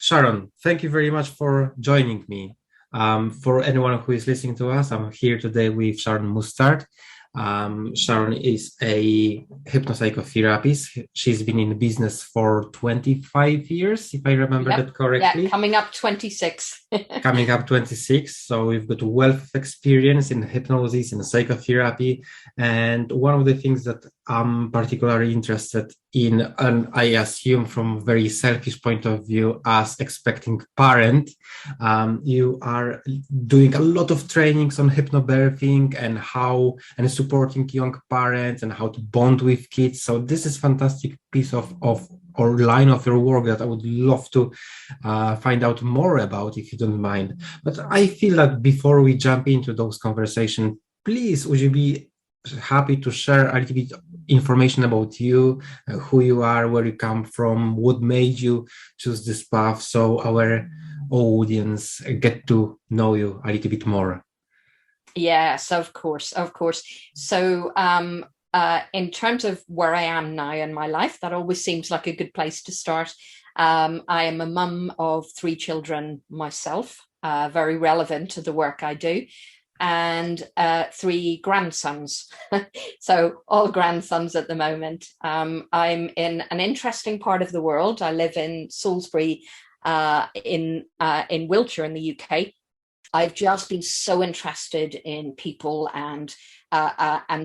Sharon, thank you very much for joining me. For anyone who is listening to us, I'm here today with Sharon Mustard. Sharon is a hypnopsychotherapist. She's been in business for 25 years, if I remember that correctly. Yeah, coming up 26. Coming up 26. So we've got a wealth of experience in hypnosis and psychotherapy. And one of the things that I'm particularly interested in, and I assume from a very selfish point of view as expecting parent, you are doing a lot of trainings on hypnobirthing and supporting young parents and how to bond with kids. So this is fantastic piece of or line of your work that I would love to find out more about, if you don't mind. But I feel that before we jump into those conversations, please, would you be happy to share a little bit information about you, who you are, where you come from, what made you choose this path, so our audience get to know you a little bit more? Yes, of course. So in terms of where I am now in my life, that always seems like a good place to start. I am a mum of 3 children myself, very relevant to the work I do, and 3 grandsons. So all grandsons at the moment. I'm in an interesting part of the world. I live in Salisbury, in Wiltshire in the UK. I've just been so interested in people and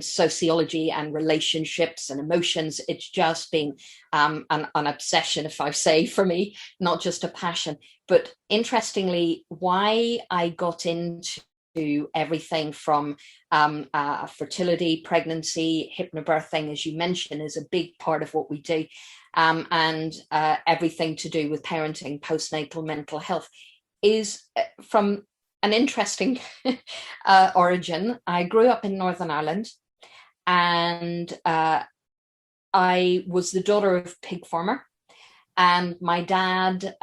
sociology and relationships and emotions. It's just been an obsession, if I say, for me, not just a passion. But interestingly, why I got into everything from fertility, pregnancy, hypnobirthing, as you mentioned, is a big part of what we do, and everything to do with parenting, postnatal mental health, is from an interesting origin. I grew up in Northern Ireland, and I was the daughter of a pig farmer. And my dad,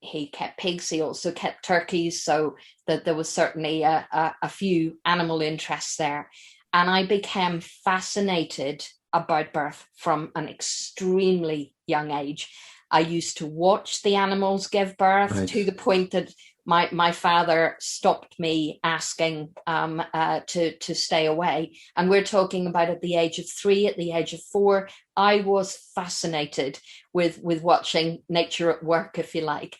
he kept pigs. He also kept turkeys, so that there was certainly a few animal interests there. And I became fascinated about birth from an extremely young age. I used to watch the animals give birth, right, to the point that my father stopped me asking to stay away. And we're talking about at the age of 3, at the age of 4, I was fascinated with watching nature at work, if you like.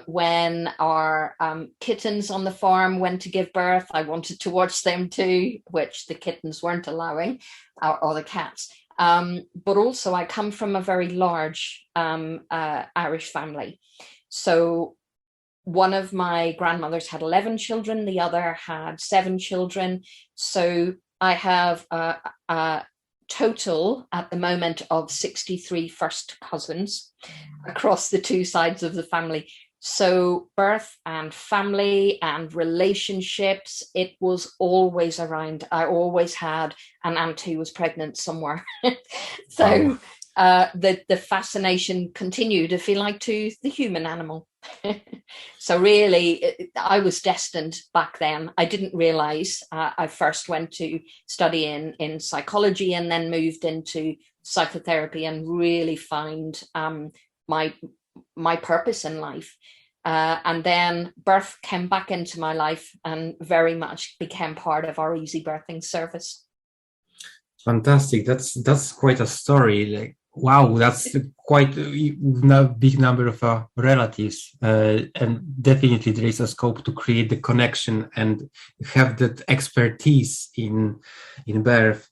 When our kittens on the farm went to give birth, I wanted to watch them too, which the kittens weren't allowing, or the cats. But also I come from a very large Irish family. So one of my grandmothers had 11 children, the other had 7 children. So I have a total at the moment of 63 first cousins across the 2 sides of the family. So birth and family and relationships, it was always around. I always had an aunt who was pregnant somewhere. So the fascination continued, if you like, to the human animal. So really, I was destined back then. I didn't realize. I first went to study in psychology and then moved into psychotherapy and really find my purpose in life. And then birth came back into my life and very much became part of our easy birthing service. Fantastic. That's quite a story. Like, wow, that's quite a big number of relatives, and definitely there is a scope to create the connection and have that expertise in birth.